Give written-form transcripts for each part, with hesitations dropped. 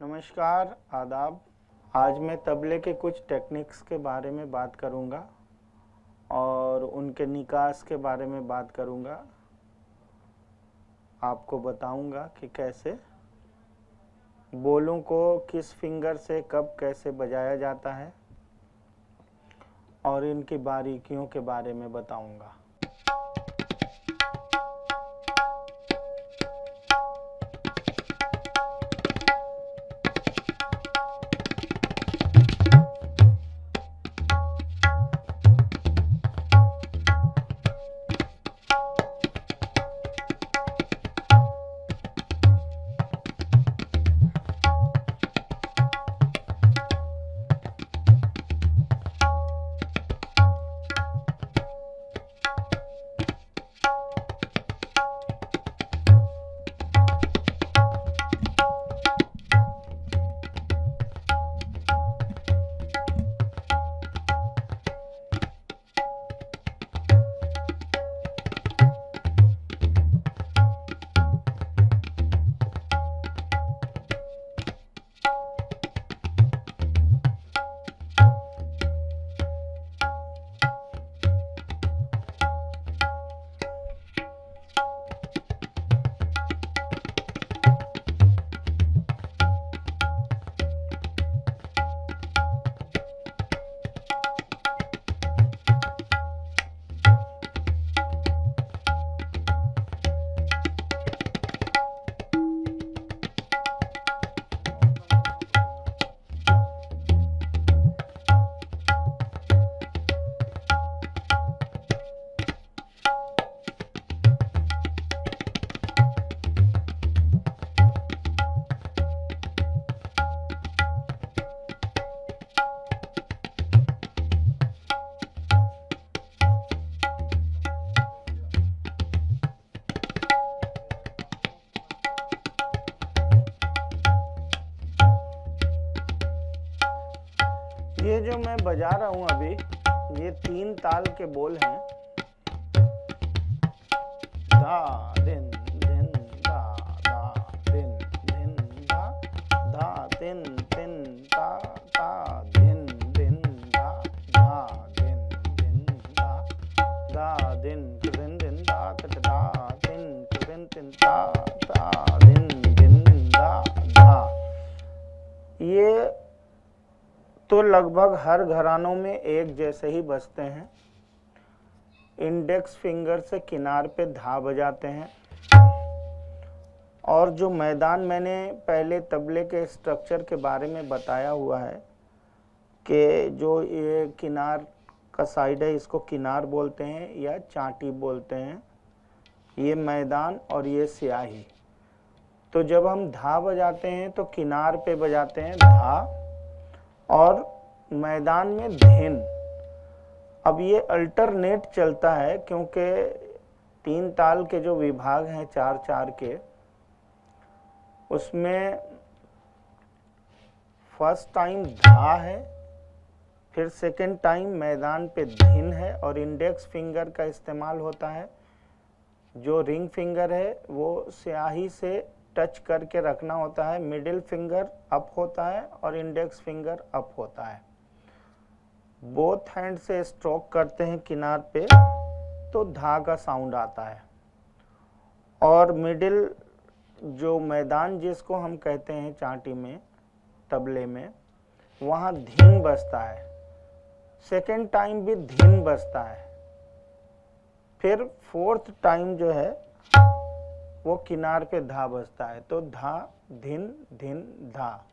नमस्कार, आदाब। आज मैं तबले के कुछ टेक्निक्स के बारे में बात करूंगा और उनके निकास के बारे में बात करूंगा। आपको बताऊंगा कि कैसे बोलों को किस फिंगर से कब कैसे बजाया जाता है और इनकी बारीकियों के बारे में बताऊंगा। ये जो मैं बजा रहा हूँ अभी, ये 3 ताल के बोल हैं। धा दिन दिन धा धा दिन दिन धा धा दिन दिन धा धा दिन दिन धा धा दिन दिन धा धा दिन दिन दिन धा धा दिन दिन दिन धा धा दिन दिन धा धा। ये तो लगभग हर घरानों में एक जैसे ही बजते हैं। इंडेक्स फिंगर से किनार पे धा बजाते हैं और जो मैदान मैंने पहले तबले के स्ट्रक्चर के बारे में बताया हुआ है कि जो ये किनार का साइड है इसको किनार बोलते हैं या चांटी बोलते हैं, ये मैदान और ये स्याही। तो जब हम धा बजाते हैं तो किनार पे बजाते हैं धा और मैदान में धिन। अब ये अल्टरनेट चलता है क्योंकि 3 ताल के जो विभाग हैं 4-4 के, उसमें फर्स्ट टाइम धा है, फिर सेकंड टाइम मैदान पे धिन है और इंडेक्स फिंगर का इस्तेमाल होता है। जो रिंग फिंगर है वो स्याही से टच करके रखना होता है, मिडिल फिंगर अप होता है और इंडेक्स फिंगर अप होता है। बोथ हैंड से स्ट्रोक करते हैं किनार पे तो धा का साउंड आता है। और मिडिल जो मैदान जिसको हम कहते हैं चांटी में तबले में, वहाँ धीन बजता है। सेकेंड टाइम भी धीन बजता है, फिर फोर्थ टाइम जो है वो किनार पे धा बजता है। तो धा धिन धिन धा।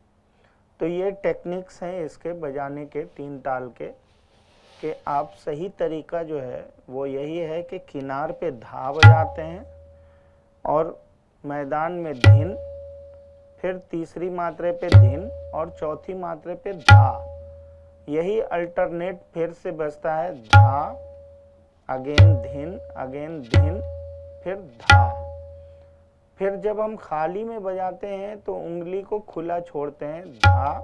तो ये टेक्निक्स हैं इसके बजाने के 3 ताल के, कि आप सही तरीका जो है वो यही है कि किनार पे धा बजाते हैं और मैदान में धिन, फिर तीसरी मात्रे पे धिन और चौथी मात्रे पे धा। यही अल्टरनेट फिर से बजता है, धा अगेन धिन फिर धा। फिर जब हम खाली में बजाते हैं तो उंगली को खुला छोड़ते हैं, धा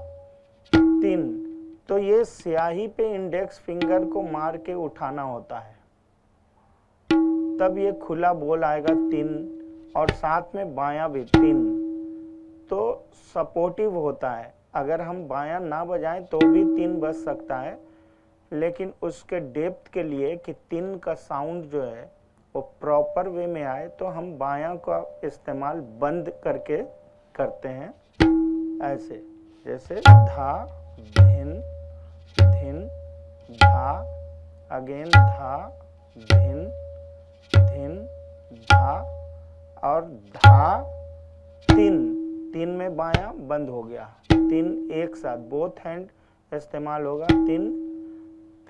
तीन। तो ये स्याही पे इंडेक्स फिंगर को मार के उठाना होता है, तब ये खुला बोल आएगा 3 और साथ में बायां भी 3। तो सपोर्टिव होता है। अगर हम बायां ना बजाएं तो भी 3 बज सकता है, लेकिन उसके डेप्थ के लिए कि 3 का साउंड जो है वो प्रॉपर वे में आए, तो हम बायां का इस्तेमाल बंद करके करते हैं, ऐसे जैसे धा धिन धिन धा, अगेन धा धिन धिन धा, और धा 3 में बायां बंद हो गया, 3 एक साथ बोथ हैंड इस्तेमाल होगा 3।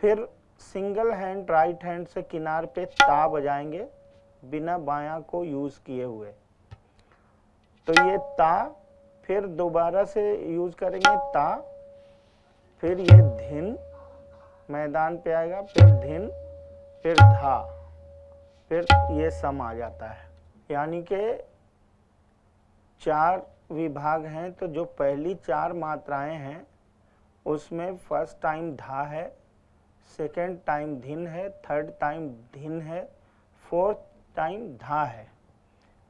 फिर सिंगल हैंड राइट हैंड से किनार पे ता बजाएंगे बिना बायां को यूज किए हुए। तो ये ता, फिर दोबारा से यूज करेंगे ता, फिर ये धिन मैदान पे आएगा, फिर धिन, फिर धा, फिर ये सम आ जाता है। यानी कि 4 विभाग हैं, तो जो पहली 4 मात्राएं हैं उसमें फर्स्ट टाइम धा है, सेकेंड टाइम धिन है, थर्ड टाइम धिन है, फोर्थ टाइम धा है,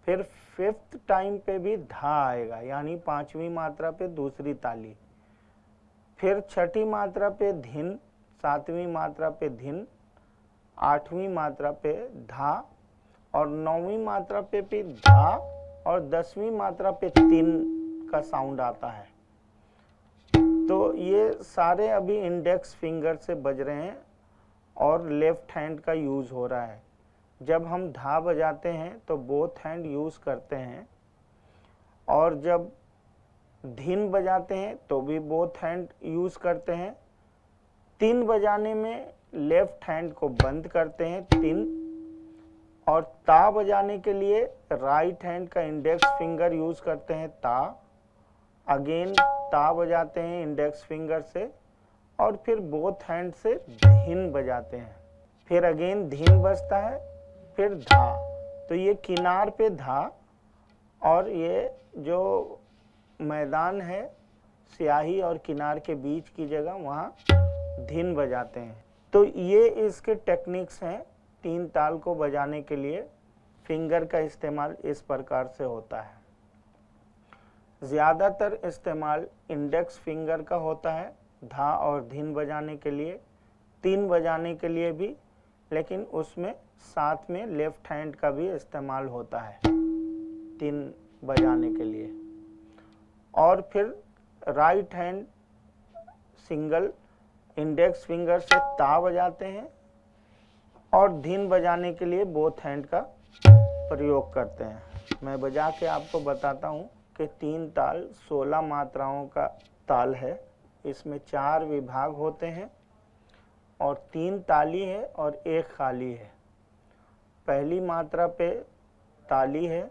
फिर फिफ्थ टाइम पे भी धा आएगा, यानी 5वीं मात्रा पे दूसरी ताली, फिर छठी मात्रा पे धिन, 7वीं मात्रा पे धिन, 8वीं मात्रा पे धा, और 9वीं मात्रा पे भी धा, और 10वीं मात्रा पे 3 का साउंड आता है। तो ये सारे अभी इंडेक्स फिंगर से बज रहे हैं और लेफ्ट हैंड का यूज हो रहा है। जब हम धा बजाते हैं तो बोथ हैंड यूज करते हैं, और जब धिन बजाते हैं तो भी बोथ हैंड यूज करते हैं। 3 बजाने में लेफ्ट हैंड को बंद करते हैं 3, और ता बजाने के लिए राइट हैंड का इंडेक्स फिंगर यूज करते हैं ता, अगेन ता बजाते हैं इंडेक्स फिंगर से, और फिर बोथ हैंड से धिन बजाते हैं, फिर अगेन धिन बजता है, फिर धा। तो ये किनार पे धा, और ये जो मैदान है स्याही और किनार के बीच की जगह, वहाँ धिन बजाते हैं। तो ये इसके टेक्निक्स हैं 3 ताल को बजाने के लिए। फिंगर का इस्तेमाल इस प्रकार से होता है। ज़्यादातर इस्तेमाल इंडेक्स फिंगर का होता है धा और धिन बजाने के लिए, 3 बजाने के लिए भी, लेकिन उसमें साथ में लेफ्ट हैंड का भी इस्तेमाल होता है 3 बजाने के लिए। और फिर right hand single index finger से ता बजाते हैं, और धिन बजाने के लिए बोथ हैंड का प्रयोग करते हैं। मैं बजा के आपको बताता हूँ कि 3 ताल 16 मात्राओं का ताल है। इसमें 4 विभाग होते हैं और 3 ताली है और 1 खाली है। पहली मात्रा पे ताली है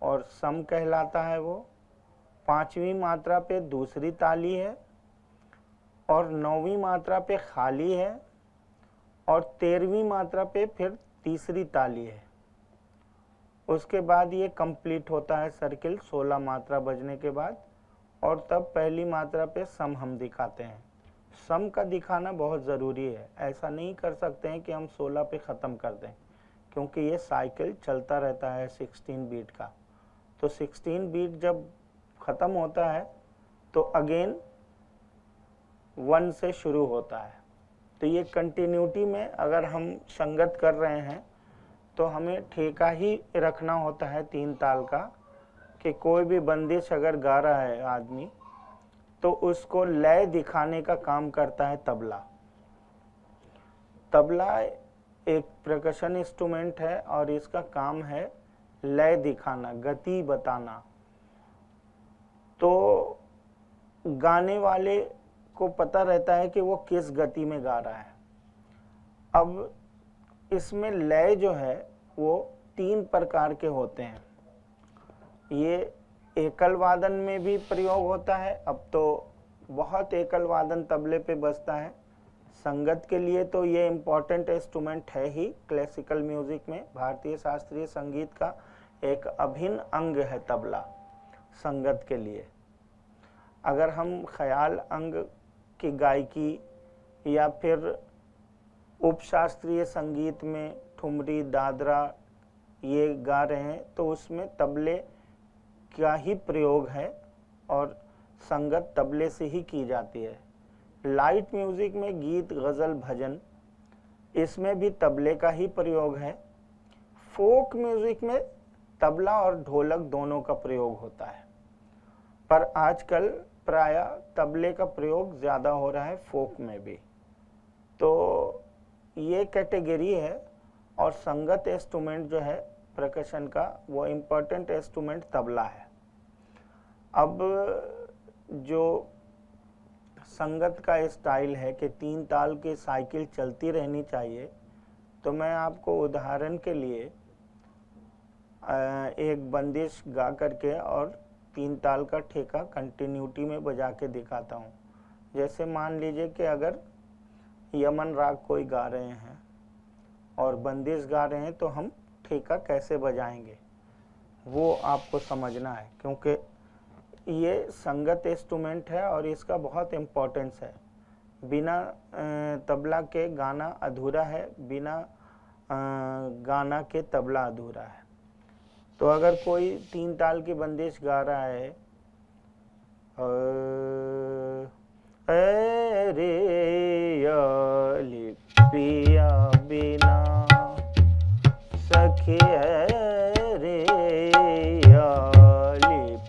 और सम कहलाता है वो। 5वीं मात्रा पे दूसरी ताली है, और 9वीं मात्रा पे खाली है, और 13वीं मात्रा पे फिर तीसरी ताली है। उसके बाद ये कंप्लीट होता है सर्किल 16 मात्रा बजने के बाद, और तब पहली मात्रा पे सम हम दिखाते हैं। सम का दिखाना बहुत ज़रूरी है। ऐसा नहीं कर सकते हैं कि हम 16 पे ख़त्म कर दें, क्योंकि ये साइकिल चलता रहता है 16 बीट का। तो 16 बीट जब ख़त्म होता है तो अगेन 1 से शुरू होता है। तो ये कंटिन्यूटी में अगर हम संगत कर रहे हैं तो हमें ठेका ही रखना होता है 3 ताल का, कि कोई भी बंदिश अगर गा रहा है आदमी तो उसको लय दिखाने का काम करता है तबला। तबला एक परकशन इंस्ट्रूमेंट है और इसका काम है लय दिखाना, गति बताना। तो गाने वाले को पता रहता है कि वो किस गति में गा रहा है। अब इसमें लय जो है वो 3 प्रकार के होते हैं। ये एकल वादन में भी प्रयोग होता है। अब तो बहुत एकल वादन तबले पे बजता है। संगत के लिए तो ये इम्पोर्टेंट इंस्ट्रूमेंट है ही। क्लासिकल म्यूजिक में भारतीय शास्त्रीय संगीत का एक अभिन्न अंग है तबला संगत के लिए। अगर हम ख्याल अंग की गायकी या फिर उपशास्त्रीय संगीत में ठुमरी दादरा ये गा रहे हैं तो उसमें तबले का ही प्रयोग है और संगत तबले से ही की जाती है। लाइट म्यूजिक में गीत, गज़ल, भजन, इसमें भी तबले का ही प्रयोग है। फोक म्यूजिक में तबला और ढोलक दोनों का प्रयोग होता है, पर आजकल प्राय तबले का प्रयोग ज़्यादा हो रहा है फोक में भी। तो ये कैटेगरी है। और संगत इंस्ट्रूमेंट जो है परकशन का, वो इम्पोर्टेंट इंस्ट्रूमेंट तबला है। अब जो संगत का स्टाइल है कि 3 ताल की साइकिल चलती रहनी चाहिए, तो मैं आपको उदाहरण के लिए एक बंदिश गा करके और 3 ताल का ठेका कंटिन्यूटी में बजा के दिखाता हूँ। जैसे मान लीजिए कि अगर यमन राग कोई गा रहे हैं और बंदिश गा रहे हैं, तो हम ठेका कैसे बजाएंगे वो आपको समझना है, क्योंकि ये संगत इंस्ट्रूमेंट है और इसका बहुत इम्पोर्टेंस है। बिना तबला के गाना अधूरा है, बिना गाना के तबला अधूरा है। तो अगर कोई 3 ताल की बंदिश गा रहा है, रे पिया बिना सखी रे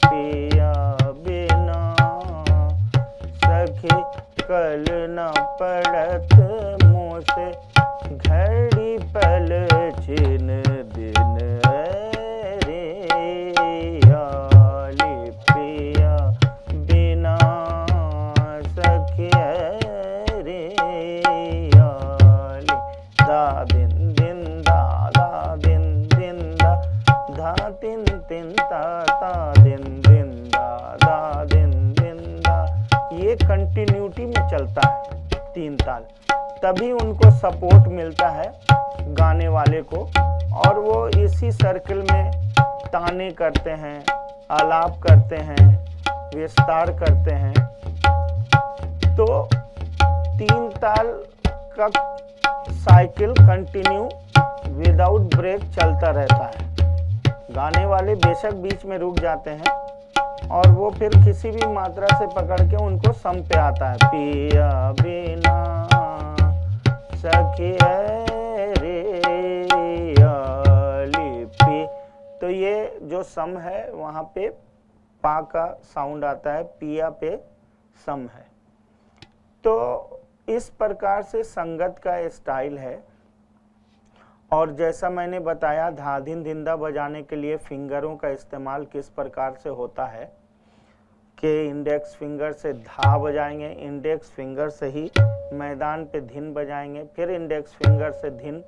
पिया बिना सखी, कल न पड़त मुँह से घड़ी पल छिन दिन, रे पिया बिना सखी रे दा दिन दिन दा दिन दिन धा तिन तिन ता दिन दिन दा दिन दिन दा। ये कंटिन्यूटी में चलता है 3 ताल, तभी उनको सपोर्ट मिलता है गाने वाले को, और वो इसी सर्कल में ताने करते हैं, आलाप करते हैं, विस्तार करते हैं। तो 3 ताल का साइकिल कंटिन्यू विदाउट ब्रेक चलता रहता है। गाने वाले बेशक बीच में रुक जाते हैं और वो फिर किसी भी मात्रा से पकड़ के उनको सम पे आता है। पिया बिना सखी रे पी, तो ये जो सम है वहाँ पे पा का साउंड आता है, पिया पे सम है। तो इस प्रकार से संगत का स्टाइल है। और जैसा मैंने बताया, धा धिन धिंदा बजाने के लिए फिंगरों का इस्तेमाल किस प्रकार से होता है कि इंडेक्स फिंगर से धा बजाएंगे, इंडेक्स फिंगर से ही मैदान पे धिन बजाएंगे, फिर इंडेक्स फिंगर से धिन,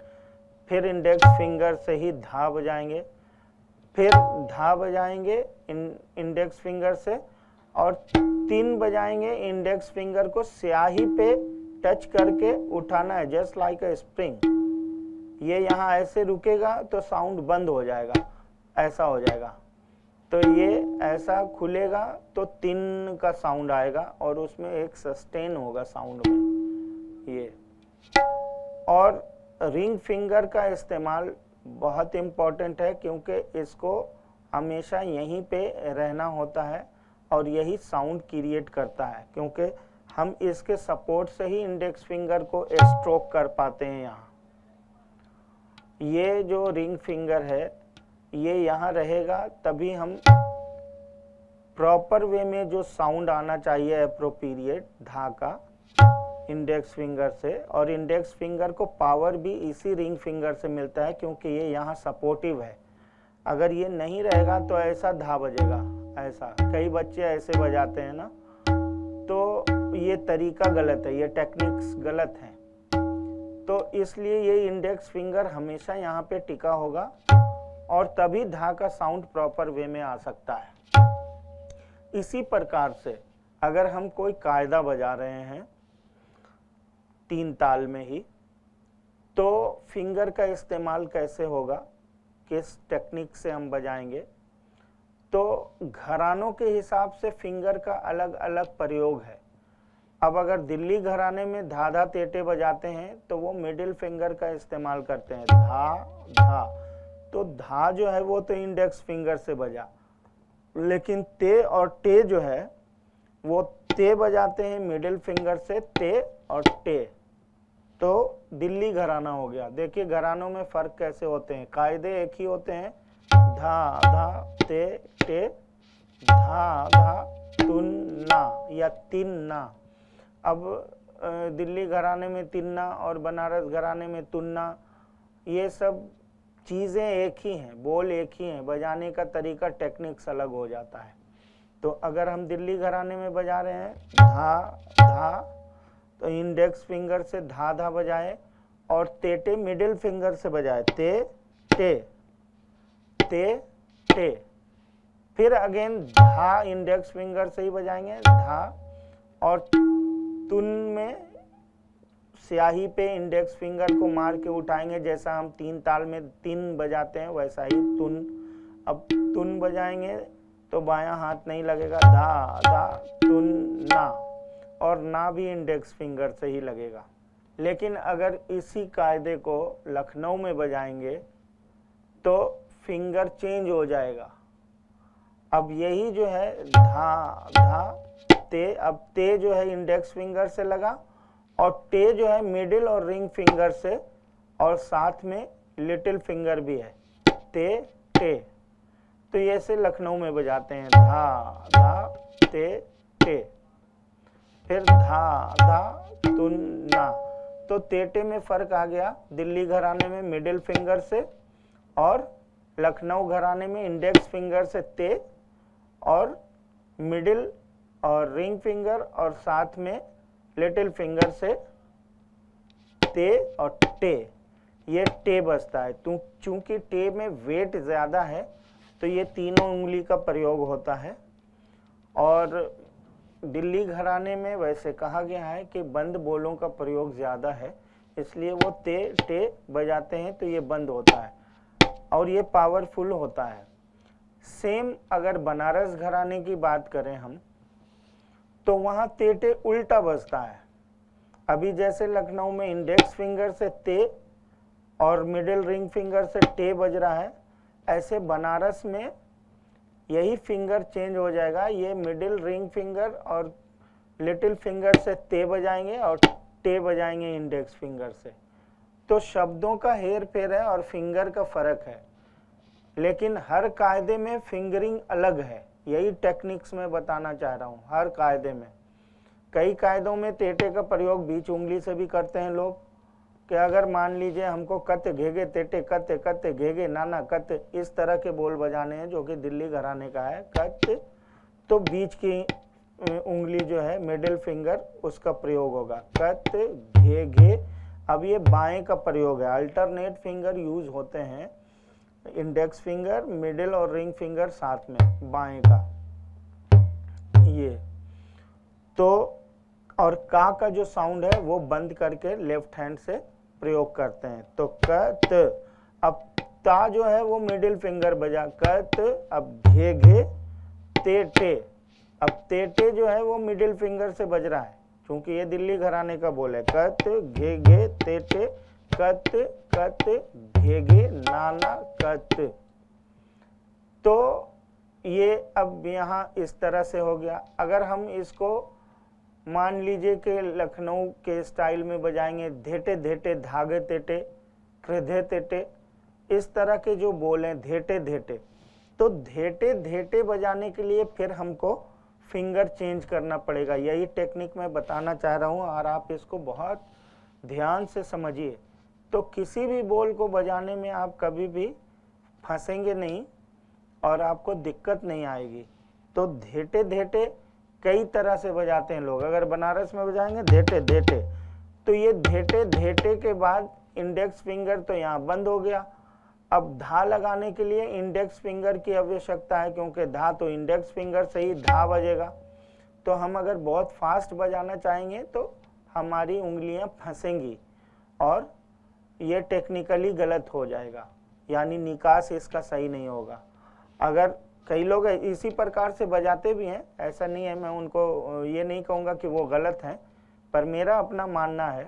फिर इंडेक्स फिंगर से ही धा बजाएंगे, फिर धा बजाएंगे इंडेक्स फिंगर से, और 3 बजाएंगे। इंडेक्स फिंगर को स्याही पे टच करके उठाना है, जस्ट लाइक अ स्प्रिंग। ये यहाँ ऐसे रुकेगा तो साउंड बंद हो जाएगा, ऐसा हो जाएगा। तो ये ऐसा खुलेगा तो 3 का साउंड आएगा और उसमें एक सस्टेन होगा साउंड में ये। और रिंग फिंगर का इस्तेमाल बहुत इम्पोर्टेंट है, क्योंकि इसको हमेशा यहीं पे रहना होता है और यही साउंड क्रिएट करता है, क्योंकि हम इसके सपोर्ट से ही इंडेक्स फिंगर को स्ट्रोक कर पाते हैं। यहाँ ये जो रिंग फिंगर है ये यहाँ रहेगा, तभी हम प्रॉपर वे में जो साउंड आना चाहिए एप्रोप्रिएट धा का इंडेक्स फिंगर से, और इंडेक्स फिंगर को पावर भी इसी रिंग फिंगर से मिलता है, क्योंकि ये यहाँ सपोर्टिव है। अगर ये नहीं रहेगा तो ऐसा धा बजेगा, ऐसा कई बच्चे ऐसे बजाते हैं ना, तो ये तरीका गलत है, ये टेक्निक्स गलत हैं। तो इसलिए ये इंडेक्स फिंगर हमेशा यहाँ पे टिका होगा और तभी धा का साउंड प्रॉपर वे में आ सकता है। इसी प्रकार से अगर हम कोई कायदा बजा रहे हैं 3 ताल में ही, तो फिंगर का इस्तेमाल कैसे होगा, किस टेक्निक से हम बजाएंगे। तो घरानों के हिसाब से फिंगर का अलग अलग प्रयोग है। अब अगर दिल्ली घराने में धा धा तेटे बजाते हैं तो वो मिडिल फिंगर का इस्तेमाल करते हैं, धा धा। तो धा जो है वो तो इंडेक्स फिंगर से बजा, लेकिन ते और टे जो है वो ते बजाते हैं मिडिल फिंगर से, ते और टे, तो दिल्ली घराना हो गया। देखिए घरानों में फर्क कैसे होते हैं, कायदे एक ही होते हैं, धा धा ते टे, धा धा तुन्ना या तिन्ना। अब दिल्ली घराने में तिन्ना और बनारस घराने में तुन्ना, ये सब चीज़ें एक ही हैं, बोल एक ही हैं, बजाने का तरीका टेक्निक्स अलग हो जाता है। तो अगर हम दिल्ली घराने में बजा रहे हैं धा धा, तो इंडेक्स फिंगर से धा धा बजाए और तेटे मिडिल फिंगर से बजाए, ते टे ते टे। फिर अगेन धा इंडेक्स फिंगर से ही बजाएंगे, धा, और तुन में स्याही पे इंडेक्स फिंगर को मार के उठाएंगे, जैसा हम तीन ताल में तीन बजाते हैं वैसा ही तुन। अब तुन बजाएंगे तो बायां हाथ नहीं लगेगा, धा धा तुन ना, और ना भी इंडेक्स फिंगर से ही लगेगा। लेकिन अगर इसी कायदे को लखनऊ में बजाएंगे तो फिंगर चेंज हो जाएगा। अब यही जो है धा धा ते, अब ते जो है इंडेक्स फिंगर से लगा और टे जो है मिडिल और रिंग फिंगर से, और साथ में लिटिल फिंगर भी है, ते टे। तो ये से लखनऊ में बजाते हैं, धा धा ते टे, फिर धा धा तुन्ना। तो तेटे में फर्क आ गया, दिल्ली घराने में मिडिल फिंगर से और लखनऊ घराने में इंडेक्स फिंगर से ते और मिडिल और रिंग फिंगर और साथ में लिटिल फिंगर से ते और टे, ये टे बजता है। चूंकि टे में वेट ज़्यादा है तो ये तीनों उंगली का प्रयोग होता है। और दिल्ली घराने में वैसे कहा गया है कि बंद बोलों का प्रयोग ज़्यादा है, इसलिए वो ते टे बजाते हैं तो ये बंद होता है और ये पावरफुल होता है। सेम अगर बनारस घराने की बात करें हम, तो वहाँ ते टे उल्टा बजता है। अभी जैसे लखनऊ में इंडेक्स फिंगर से ते और मिडिल रिंग फिंगर से टे बज रहा है, ऐसे बनारस में यही फिंगर चेंज हो जाएगा, ये मिडिल रिंग फिंगर और लिटिल फिंगर से ते बजाएंगे और टे बजाएंगे इंडेक्स फिंगर से। तो शब्दों का हेर फेर है और फिंगर का फर्क है, लेकिन हर कायदे में फिंगरिंग अलग है। यही टेक्निक्स में बताना चाह रहा हूँ। हर कायदे में, कई कायदों में तेटे का प्रयोग बीच उंगली से भी करते हैं लोग, कि अगर मान लीजिए हमको कत घेगे तेटे कत कत घेगे नाना कत, इस तरह के बोल बजाने हैं जो कि दिल्ली घराने का है, कत, तो बीच की उंगली जो है मिडिल फिंगर उसका प्रयोग होगा, कत घे घे। अब ये बाएं का प्रयोग है, अल्टरनेट फिंगर यूज होते हैं, इंडेक्स फिंगर मिडिल और रिंग फिंगर साथ में बाएं का ये। तो और का जो साउंड है वो बंद करके लेफ्ट हैंड से प्रयोग करते हैं, तो कत। अब ता जो है वो मिडिल फिंगर बजा, कत। अब घे घे ते टे, अब ते टे जो है वो मिडिल फिंगर से बज रहा है, क्योंकि ये दिल्ली घराने का बोल है, कत घे घे ते टे, कत कत घे घे नाना कत। तो ये अब यहाँ इस तरह से हो गया। अगर हम इसको मान लीजिए कि लखनऊ के स्टाइल में बजाएंगे, धेटे धेटे धागे तेटे कृधे तेटे, इस तरह के जो बोल हैं धेटे धेटे, तो धेटे धेटे बजाने के लिए फिर हमको फिंगर चेंज करना पड़ेगा। यही टेक्निक मैं बताना चाह रहा हूँ और आप इसको बहुत ध्यान से समझिए, तो किसी भी बोल को बजाने में आप कभी भी फंसेंगे नहीं और आपको दिक्कत नहीं आएगी। तो धेटे धेटे कई तरह से बजाते हैं लोग। अगर बनारस में बजाएंगे धेटे धेटे, तो ये धेटे धेटे के बाद इंडेक्स फिंगर तो यहाँ बंद हो गया। अब धा लगाने के लिए इंडेक्स फिंगर की आवश्यकता है, क्योंकि धा तो इंडेक्स फिंगर से ही धा बजेगा। तो हम अगर बहुत फास्ट बजाना चाहेंगे तो हमारी उंगलियां फंसेंगी और ये टेक्निकली गलत हो जाएगा, यानी निकास इसका सही नहीं होगा। अगर कई लोग इसी प्रकार से बजाते भी हैं, ऐसा नहीं है, मैं उनको ये नहीं कहूँगा कि वो गलत हैं, पर मेरा अपना मानना है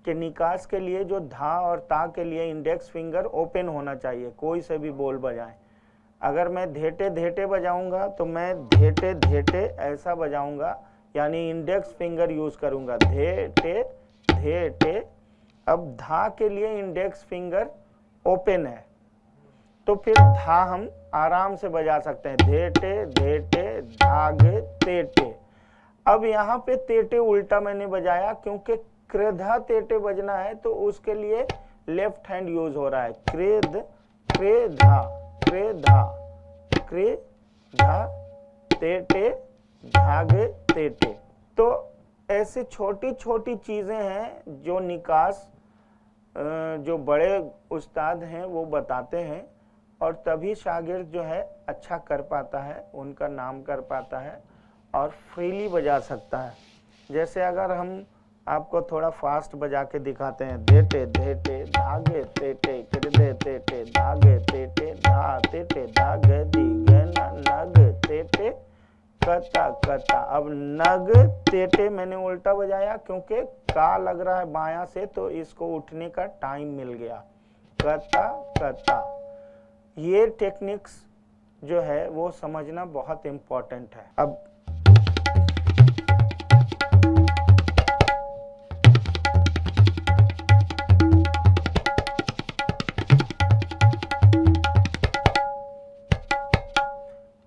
कि निकास के लिए जो धा और ता के लिए इंडेक्स फिंगर ओपन होना चाहिए, कोई से भी बोल बजाएं। अगर मैं धेटे धेटे बजाऊंगा तो मैं धेटे धेटे ऐसा बजाऊंगा, यानी इंडेक्स फिंगर यूज करूंगा, धेटे धेटे। अब धा के लिए इंडेक्स फिंगर ओपन है, तो फिर धा हम आराम से बजा सकते हैं, धेटे धेटे धागे तेटे। अब यहाँ पे तेटे उल्टा मैंने बजाया, क्योंकि कृधा तेटे बजना है तो उसके लिए लेफ्ट हैंड यूज हो रहा है, कृध कृधा कृधा कृधा तेटे धागे तेटे। तो ऐसी छोटी छोटी चीजें हैं जो निकास जो बड़े उस्ताद हैं वो बताते हैं, और तभी शागिर्द जो है अच्छा कर पाता है, उनका नाम कर पाता है और फ्रीली बजा सकता है। जैसे अगर हम आपको थोड़ा फास्ट बजा के दिखाते हैं, धेटे धेटे धागे तेटे कृदे तेटे धागे तेटे धा तेटे धागे दीगे नग तेटे कता कता। अब नग तेटे मैंने उल्टा बजाया, क्योंकि का लग रहा है बायां से, तो इसको उठने का टाइम मिल गया, कता कता। ये टेक्निक्स जो है वो समझना बहुत इंपॉर्टेंट है। अब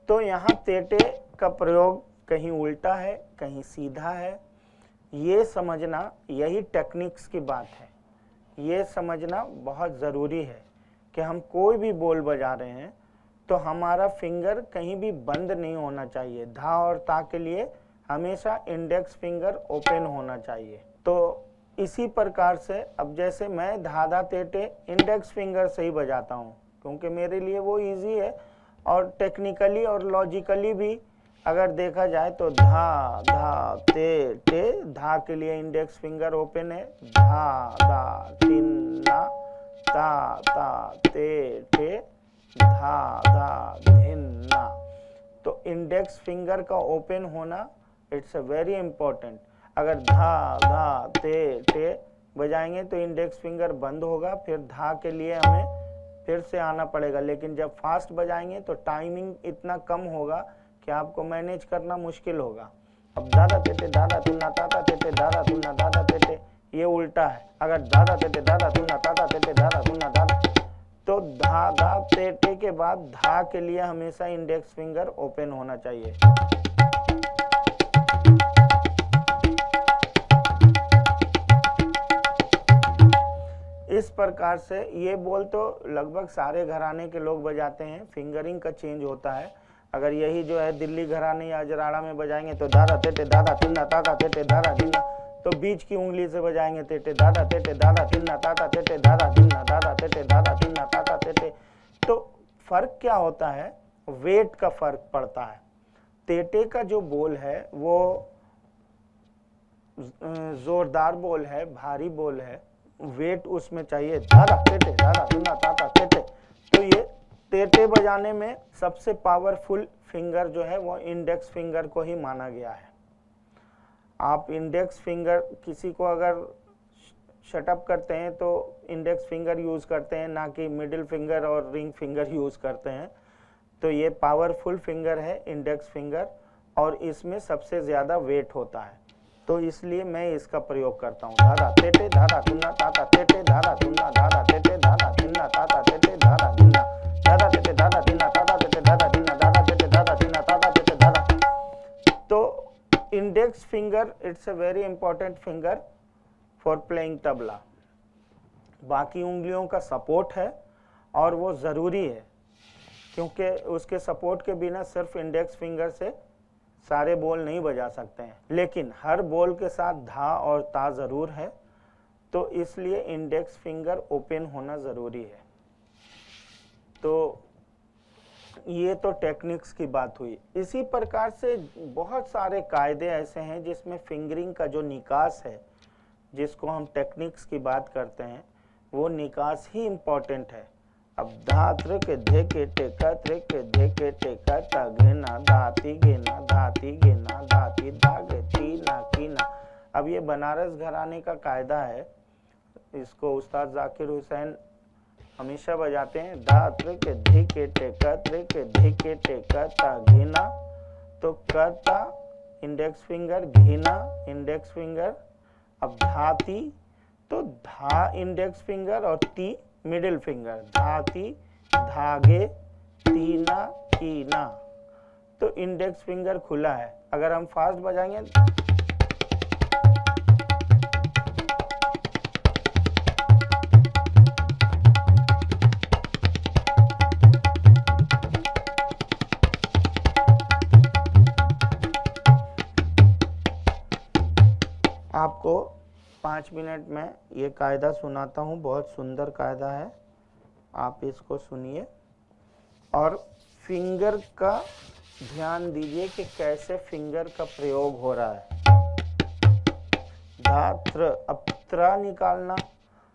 तो यहाँ तेटे का प्रयोग कहीं उल्टा है कहीं सीधा है, ये समझना, यही टेक्निक्स की बात है। ये समझना बहुत ज़रूरी है कि हम कोई भी बोल बजा रहे हैं तो हमारा फिंगर कहीं भी बंद नहीं होना चाहिए। धा और ता के लिए हमेशा इंडेक्स फिंगर ओपन होना चाहिए। तो इसी प्रकार से अब जैसे मैं धा धा तेटे इंडेक्स फिंगर से ही बजाता हूँ, क्योंकि मेरे लिए वो इजी है, और टेक्निकली और लॉजिकली भी अगर देखा जाए तो धा धा ते टे, धा के लिए इंडेक्स फिंगर ओपन है, धा धा तिन्ना ता ता ते टे धा धा धिन्ना। तो इंडेक्स फिंगर का ओपन होना इट्स अ वेरी इंपॉर्टेंट। अगर धा धा ते टे बजाएंगे तो इंडेक्स फिंगर बंद होगा, फिर धा के लिए हमें फिर से आना पड़ेगा। लेकिन जब फास्ट बजाएंगे तो टाइमिंग इतना कम होगा कि आपको मैनेज करना मुश्किल होगा। अब दादा तेटे दादा तुन्ना ताता तेटे दादा तुन्ना दादा तेटे, ये उल्टा है। अगर दादा तेटे दादा तुन्ना ताता तेटे दादा तुन्ना दादा, तो धा धा तेटे के बाद धा के लिए हमेशा इंडेक्स फिंगर ओपन होना चाहिए। इस प्रकार से ये बोल तो लगभग सारे घराने के लोग बजाते हैं, फिंगरिंग का चेंज होता है। अगर यही जो है दिल्ली घराने या अजराड़ा में बजाएंगे तो दादा तेटे दादा तिन्ना ताता तेटे दादा तिन्ना, तो बीच की उंगली से बजाएंगे तेटे दादा तिन्ना ताता तेटे दादा तिन्ना दादा तेटे दादा तिन्ना ताता तेटे। तो फर्क क्या होता है, वेट का फर्क पड़ता है। तेटे का जो बोल है वो जोरदार बोल है, भारी बोल है, वेट उसमें चाहिए, दादा तेटे दादा तुन्ना ताता तेटे। तो ये तेटे बजाने में सबसे पावरफुल फिंगर जो है वो इंडेक्स फिंगर को ही माना गया है। आप इंडेक्स फिंगर, किसी को अगर शटअप करते हैं तो इंडेक्स फिंगर यूज करते हैं, ना कि मिडिल फिंगर और रिंग फिंगर यूज करते हैं। तो ये पावरफुल फिंगर है इंडेक्स फिंगर, और इसमें सबसे ज्यादा वेट होता है, तो इसलिए मैं इसका प्रयोग करता हूँ। दादा तेटे दादा तुन्ना ताता तेटे दादा तुन्ना दादा तेटे दादा तिन्ना ताता तेटे दादा तिन्ना दादा तेटे दादा तिन्ना ताता तेटे दादा तिन्ना दादा तेटे दादा तिन्ना ताता तेटे दादा। तो index finger it's a very important finger for playing tabla. बाकी उंगलियों का सपोर्ट है और वो ज़रूरी है, क्योंकि उसके सपोर्ट के बिना सिर्फ इंडेक्स फिंगर से सारे बोल नहीं बजा सकते हैं। लेकिन हर बोल के साथ धा और ता ज़रूर है, तो इसलिए इंडेक्स फिंगर ओपन होना ज़रूरी है। तो ये तो टेक्निक्स की बात हुई। इसी प्रकार से बहुत सारे कायदे ऐसे हैं जिसमें फिंगरिंग का जो निकास है, जिसको हम टेक्निक्स की बात करते हैं, वो निकास ही इम्पोर्टेंट है। अब धा त्रिक धे के टेका त्रिक धे के टेका ता घेना धाती घेना धाती घेना धाती धागे तीना कीना। अब ये बनारस घराने का कायदा है, इसको उस्ताद जाकिर हुसैन हमेशा बजाते हैं धा त्रिक धिके टे क त्रिक धिके टे क ता घिना, तो क ता इंडेक्स फिंगर, घिना इंडेक्स फिंगर। अब धाती तो धा इंडेक्स फिंगर और ती मिडिल फिंगर, धाती धागे तीना कीना, तो इंडेक्स फिंगर खुला है। अगर हम फास्ट बजाएंगे आपको 5 मिनट में ये कायदा सुनाता हूँ, बहुत सुंदर कायदा है, आप इसको सुनिए और फिंगर का ध्यान दीजिए कि कैसे फिंगर का प्रयोग हो रहा है। धा त्र, अब त्रा निकालना,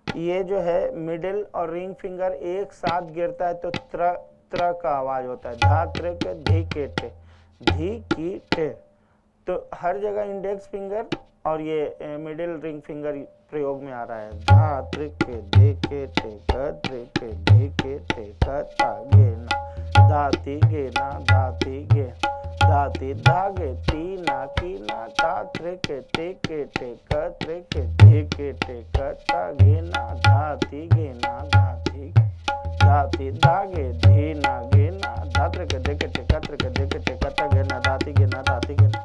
ये जो है मिडिल और रिंग फिंगर एक साथ गिरता है तो त्र त्र का आवाज होता है। धा त्र के धी के टे, धी की टे, तो हर जगह इंडेक्स फिंगर और ये मिडिल रिंग फिंगर प्रयोग में आ रहा है। धा त्र के धे के टे क त्र के धे के टे क ता गे ना, धाती गे ना धाती गे, धाती धागे तीना कीना, ता त्र के टे क त्र के धे के टे क ता गे ना, धाती गे ना धाती, धाती धागे धीना गे ना, धा त्र के धे के टे क त्र के धे के टे क ता गे ना, धाती गे ना धाती गे ना।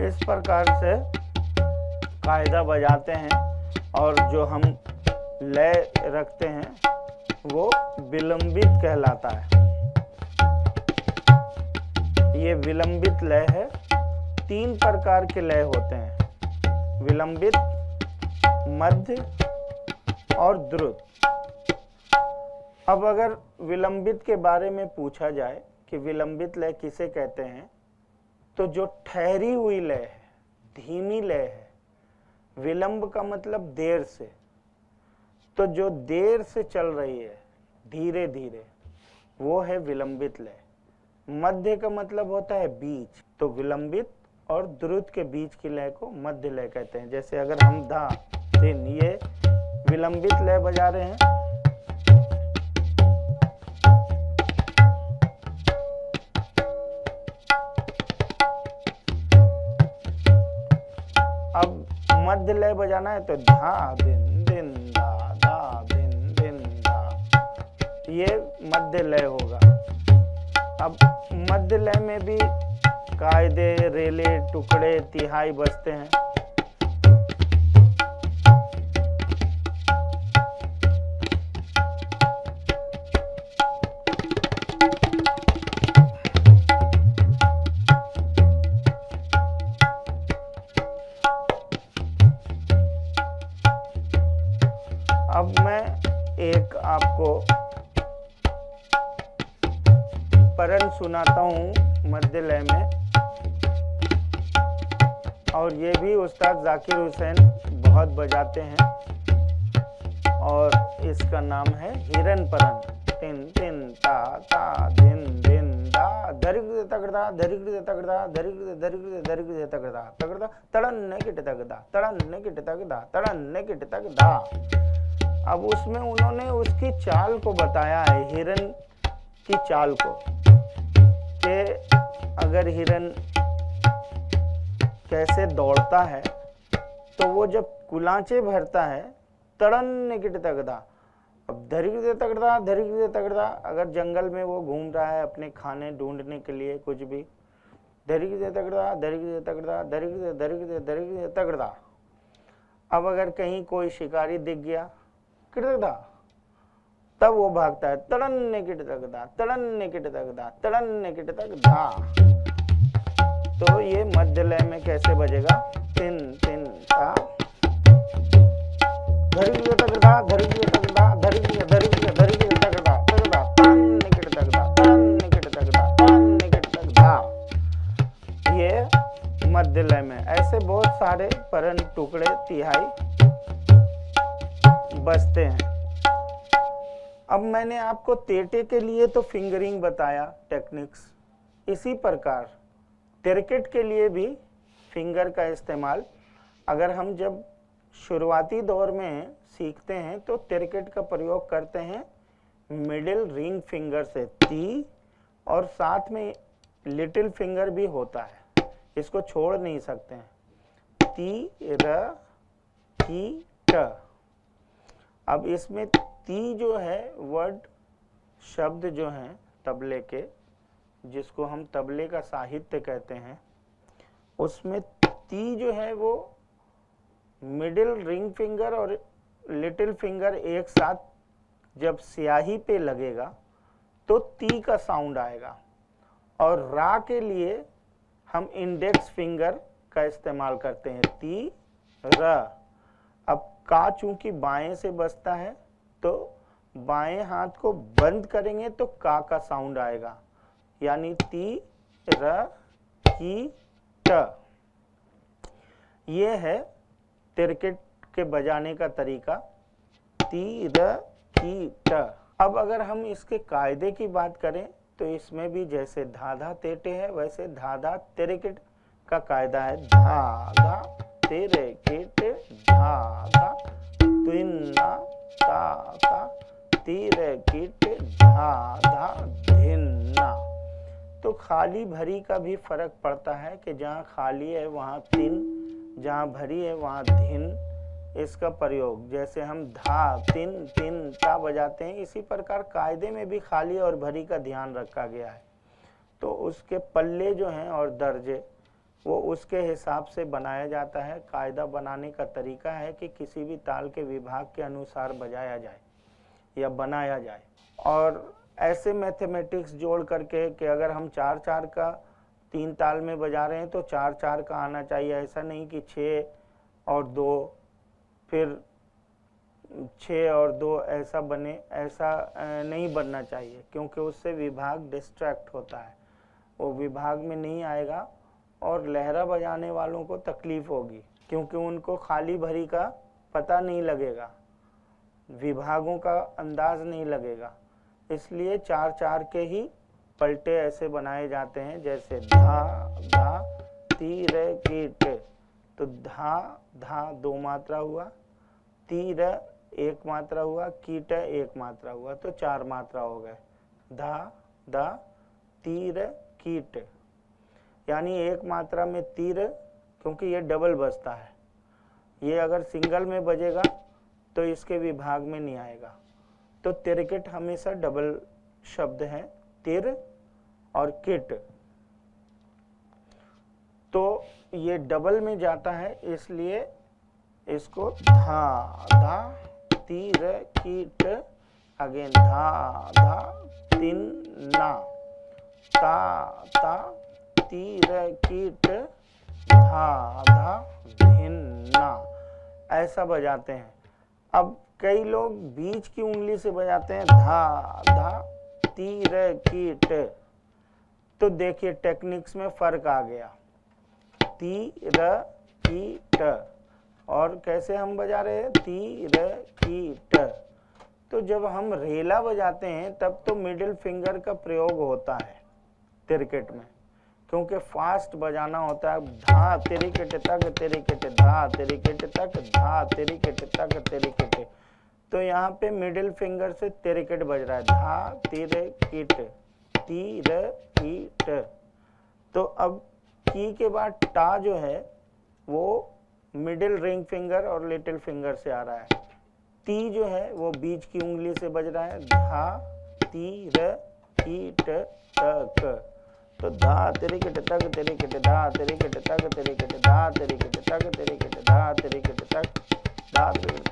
इस प्रकार से कायदा बजाते हैं और जो हम लय रखते हैं वो विलंबित कहलाता है। ये विलंबित लय है। 3 प्रकार के लय होते हैं, विलंबित, मध्य और द्रुत। अब अगर विलंबित के बारे में पूछा जाए कि विलंबित लय किसे कहते हैं, तो जो ठहरी हुई लय है, धीमी लय है। विलंब का मतलब देर से, तो जो देर से चल रही है धीरे धीरे, वो है विलंबित लय। मध्य का मतलब होता है बीच, तो विलंबित और द्रुत के बीच की लय को मध्य लय कहते हैं। जैसे अगर हम धा दिन ये विलंबित लय बजा रहे हैं, मध्य लय बजाना है तो धा धिन धिन धा धिन धिन धा, ये मध्य लय होगा। अब मध्य लय में भी कायदे, रेले, टुकड़े, तिहाई बजते हैं। अब मैं एक आपको परन सुनाता हूँ मध्य लय में, और ये भी उस्ताद जाकिर हुसैन बहुत बजाते हैं, और इसका नाम है हिरन परन। तिन तिन ता ता धिन धिन दा धरिक तगड़ा धरिक तगड़ा धरिक धरिक धरिक तगड़ा तगड़ा तड़न किट तगड़ा तड़न किट तगड़ा तड़न किट तगड़ा। अब उसमें उन्होंने उसकी चाल को बताया है, हिरन की चाल को, कि अगर हिरन कैसे दौड़ता है तो वो जब कुलांचे भरता है तड़न निकट तगड़ा। अब धरिक तगड़ा धरिक तगड़ा, अगर जंगल में वो घूम रहा है अपने खाने ढूंढने के लिए कुछ भी, धरिक तगड़ा धरिक तगड़ा धरिक धरिक धरिक तगड़ा। अब अगर कहीं कोई शिकारी दिख गया किटतगड़ा, तब वो भागता है तड़न किटतगड़ा तड़न किटतगड़ा तड़न किटतगड़ा। तो ये मध्य लय में कैसे बजेगा? तिन तिन ता धरिक तगड़ा धरिक तगड़ा धरिक धरिक धरिक तगड़ा तगड़ा तड़न किटतगड़ा तड़न किटतगड़ा तड़न किटतगड़ा। ये मध्य लय में ऐसे बहुत सारे परन, टुकड़े, तिहाई बजते हैं। अब मैंने आपको तेटे के लिए तो फिंगरिंग बताया टेक्निक्स, इसी प्रकार तिरकिट के लिए भी फिंगर का इस्तेमाल अगर हम जब शुरुआती दौर में सीखते हैं तो तिरकिट का प्रयोग करते हैं मिडिल रिंग फिंगर से ती, और साथ में लिटिल फिंगर भी होता है, इसको छोड़ नहीं सकते हैं, ती र की ट। अब इसमें ती जो है वर्ड, शब्द जो हैं तबले के, जिसको हम तबले का साहित्य कहते हैं, उसमें ती जो है वो मिडिल रिंग फिंगर और लिटिल फिंगर एक साथ जब स्याही पे लगेगा तो ती का साउंड आएगा, और रा के लिए हम इंडेक्स फिंगर का इस्तेमाल करते हैं, ती र। अब का चूंकि बाएं से बजता है तो बाएं हाथ को बंद करेंगे तो का साउंड आएगा, यानी ती र की ट। ये है तिरकिट के बजाने का तरीका, ती र की ट। अब अगर हम इसके कायदे की बात करें तो इसमें भी जैसे धाधा तेटे है वैसे धाधा तिरकिट का कायदा है। धाधा तिरकिट धाधा तिन्ना ता ता तिरकिट धाधा धिन्ना। तो खाली भरी का भी फर्क पड़ता है कि जहाँ खाली है वहाँ तिन, जहाँ भरी है वहाँ धिन, इसका प्रयोग जैसे हम धा तिन तिन ता बजाते हैं, इसी प्रकार कायदे में भी खाली और भरी का ध्यान रखा गया है। तो उसके पल्ले जो हैं और दर्जे वो उसके हिसाब से बनाया जाता है। कायदा बनाने का तरीका है कि किसी भी ताल के विभाग के अनुसार बजाया जाए या बनाया जाए, और ऐसे मैथमेटिक्स जोड़ करके कि अगर हम 4-4 का 3 ताल में बजा रहे हैं तो 4-4 का आना चाहिए, ऐसा नहीं कि 6 और 2 फिर 6 और 2 ऐसा बने, ऐसा नहीं बनना चाहिए, क्योंकि उससे विभाग डिस्ट्रैक्ट होता है, वो विभाग में नहीं आएगा और लहरा बजाने वालों को तकलीफ होगी, क्योंकि उनको खाली भरी का पता नहीं लगेगा, विभागों का अंदाज नहीं लगेगा। इसलिए 4-4 के ही पलटे ऐसे बनाए जाते हैं, जैसे धा धा ती र की ट, तो धा धा 2 मात्रा हुआ, ती र 1 मात्रा हुआ, कीट 1 मात्रा हुआ, तो 4 मात्रा हो गए, धा धा ती र कीट। यानी 1 मात्रा में तीर, क्योंकि ये डबल बजता है, ये अगर सिंगल में बजेगा तो इसके विभाग में नहीं आएगा। तो तिरकिट हमेशा डबल शब्द है, तिर और किट, तो ये डबल में जाता है, इसलिए इसको धा धा तीर कीट, अगेन धा धा तीन ना, ता ता तीर कीट, धा धा धिन ना, ऐसा बजाते हैं। अब कई लोग बीच की उंगली से बजाते हैं, धा धा तीर कीट, तो देखिए टेक्निक्स में फर्क आ गया, तीर कीट, और कैसे हम बजा रहे हैं, तीर कीट। तो जब हम रेला बजाते हैं तब तो मिडिल फिंगर का प्रयोग होता है तिरकिट में, क्योंकि फास्ट बजाना होता है, धा तिरकिट तक तिरकिट, धा तिरकिट तक, धा तिरकिट तक तिरकिट। तो यहाँ पे मिडिल फिंगर से तिरकिट बज रहा है, धा तिरकिट, तीर कीट। तो अब की के बाद टा जो है वो मिडिल रिंग फिंगर और लिटिल फिंगर से आ रहा है, ती जो है वो बीच की उंगली से बज रहा है, धा तीर कीट तक। तो धा तिरकिट तक तिरकिट, धा तिरकिट तक तिरकिट, धा तिरकिट तक तिरकिट, धा तिरकिट तक, धा तिरकिट।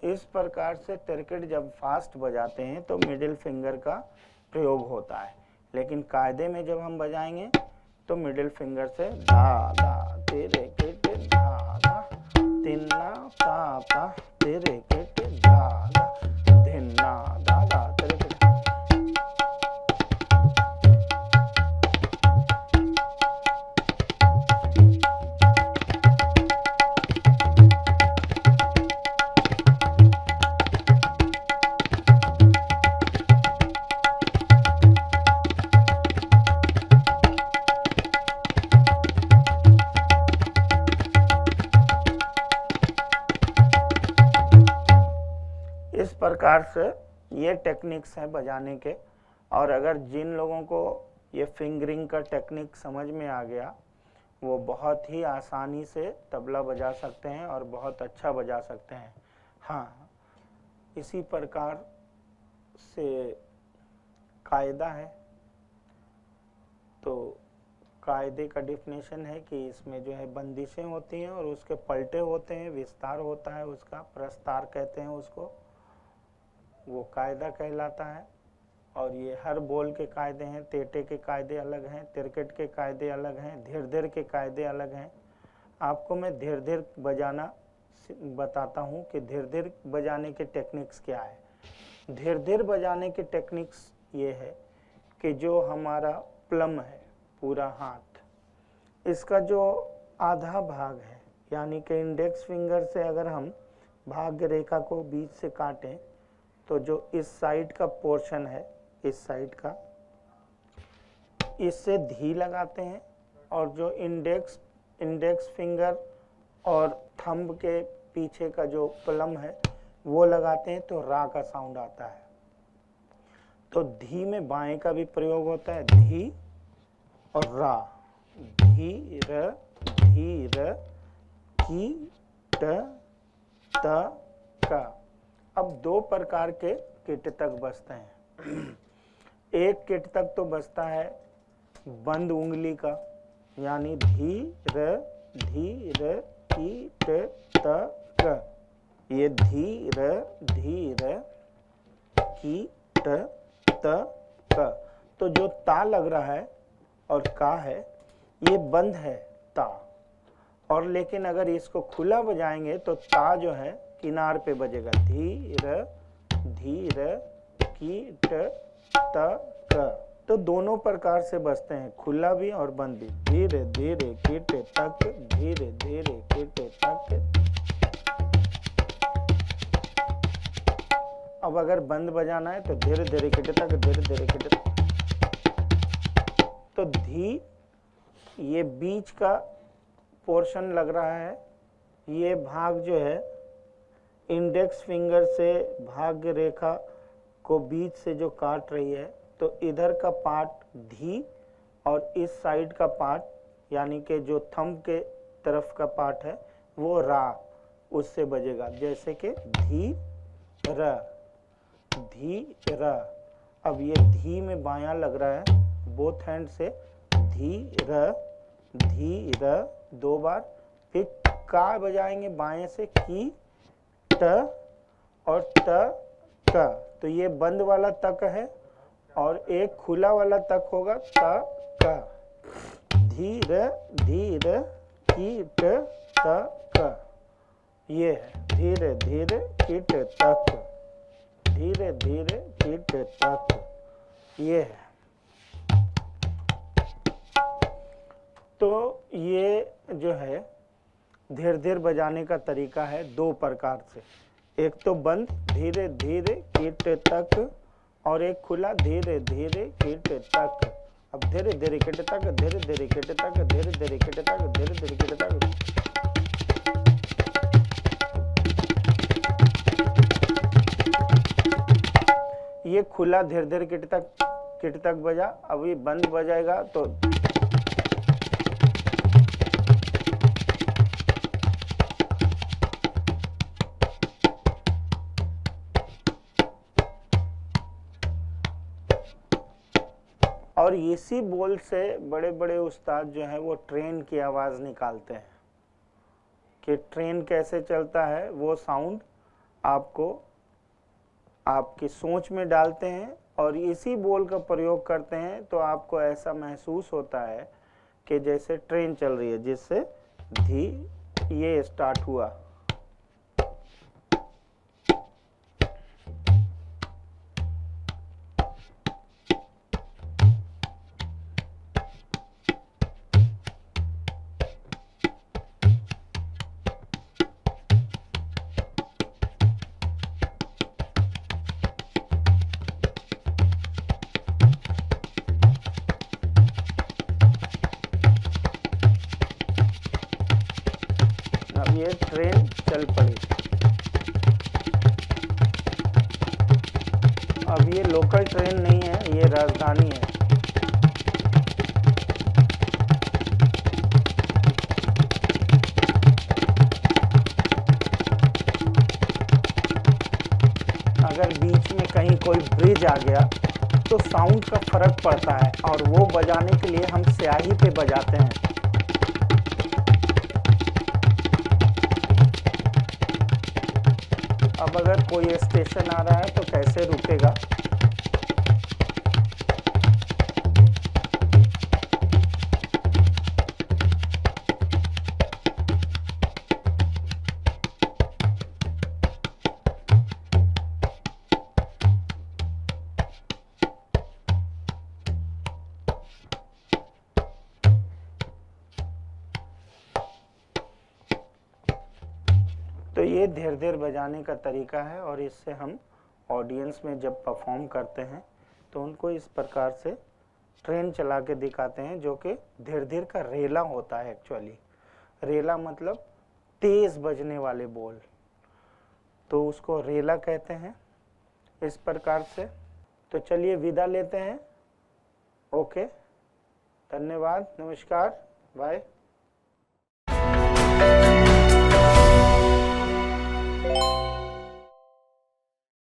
इस प्रकार से तिरकिट जब फास्ट बजाते हैं तो मिडिल फिंगर का प्रयोग होता है, लेकिन कायदे में जब हम बजाएंगे तो मिडिल फिंगर से धा धा तिरकिट, धा धा तिन्ना ता ता तिरकिट, धा धा धिन्ना धा धा तिरकिट। इस प्रकार से ये टेक्निक्स हैं बजाने के। और अगर जिन लोगों को ये फिंगरिंग का टेक्निक समझ में आ गया वो बहुत ही आसानी से तबला बजा सकते हैं और बहुत अच्छा बजा सकते हैं। हाँ, इसी प्रकार से कायदा है, तो कायदे का डिफिनेशन है कि इसमें जो है बंदिशें होती हैं और उसके पलटे होते हैं, विस्तार होता है, उसका प्रस्तार कहते हैं उसको, वो कायदा कहलाता है। और ये हर बोल के कायदे हैं, तेटे के कायदे अलग हैं, तिरकिट के कायदे अलग हैं, धीर धीर के कायदे अलग हैं। आपको मैं धीर धीर बजाना बताता हूँ कि धीर धीर बजाने के टेक्निक्स क्या है। धीर धीर बजाने के टेक्निक्स ये है कि जो हमारा प्लम है, पूरा हाथ, इसका जो आधा भाग है, यानी कि इंडेक्स फिंगर से अगर हम भाग्य रेखा को बीच से काटें तो जो इस साइड का पोर्शन है, इस साइड का, इससे धी लगाते हैं, और जो इंडेक्स फिंगर और थंब के पीछे का जो प्लम है वो लगाते हैं तो रा का साउंड आता है। तो धी में बाएं का भी प्रयोग होता है, धी और रा, धीर धीर की ट त का। अब दो प्रकार के किट तक बजते हैं। एक किट तक तो बजता है बंद उंगली का, यानी धीर धीर की ट त क, ये धीर धीर की ट त क। तो जो ता लग रहा है और का है ये बंद है ता, और लेकिन अगर इसको खुला बजाएंगे तो ता जो है किनार पे बजेगा, धीर धीर की ट त क। तो दोनों प्रकार से बजते हैं, खुला भी और बंद भी, धीरे धीरे किट तक, धीरे धीरे किट तक। अब अगर बंद बजाना है तो धीरे धीरे किट तक, धीरे धीरे किट तक। तो धी ये बीच का पोर्शन लग रहा है, ये भाग जो है इंडेक्स फिंगर से भाग्य रेखा को बीच से जो काट रही है, तो इधर का पार्ट धी और इस साइड का पार्ट यानी कि जो थंब के तरफ का पार्ट है वो रा, उससे बजेगा। जैसे कि धी र, धी र। अब ये धी में बायां लग रहा है, बोथ हैंड से धी र, धी र 2 बार। फिर का बजाएंगे बाएं से, की ट और ट क। तो ये बंद वाला तक है और एक खुला वाला तक होगा त क, धीर धीर की ट त क। ये है धीरे धीरे किट तक, धीरे धीरे किट तक, ये है। तो ये जो है धीरे धीरे बजाने का तरीका है 2 प्रकार से, एक तो बंद धीरे धीरे किट तक और एक खुला धीरे धीरे किट तक। अब धीरे धीरे किट तक, धीरे धीरे किट तक, धीरे धीरे किट तक, धीरे धीरे किट तक। ये खुला धीरे धीरे किट तक बजा। अभी बंद बजाएगा तो और इसी बोल से बड़े बड़े उस्ताद जो हैं वो ट्रेन की आवाज़ निकालते हैं कि ट्रेन कैसे चलता है, वो साउंड आपको आपकी सोच में डालते हैं और इसी बोल का प्रयोग करते हैं। तो आपको ऐसा महसूस होता है कि जैसे ट्रेन चल रही है, जिससे धी ये स्टार्ट हुआ। अब ये ट्रेन चल पड़ी। अब ये लोकल ट्रेन नहीं है, ये राजधानी है। अगर बीच में कहीं कोई ब्रिज आ गया तो साउंड का फर्क पड़ता है और वो बजाने के लिए हम स्याही पे बजाते हैं। अब अगर कोई स्टेशन आ रहा है तो कैसे रुकेगा। तो ये धीरे धीरे बजाने का तरीका है और इससे हम ऑडियंस में जब परफॉर्म करते हैं तो उनको इस प्रकार से ट्रेन चला के दिखाते हैं, जो कि धीरे धीरे का रेला होता है। एक्चुअली रेला मतलब तेज बजने वाले बोल, तो उसको रेला कहते हैं इस प्रकार से। तो चलिए विदा लेते हैं। ओके, धन्यवाद, नमस्कार, बाय।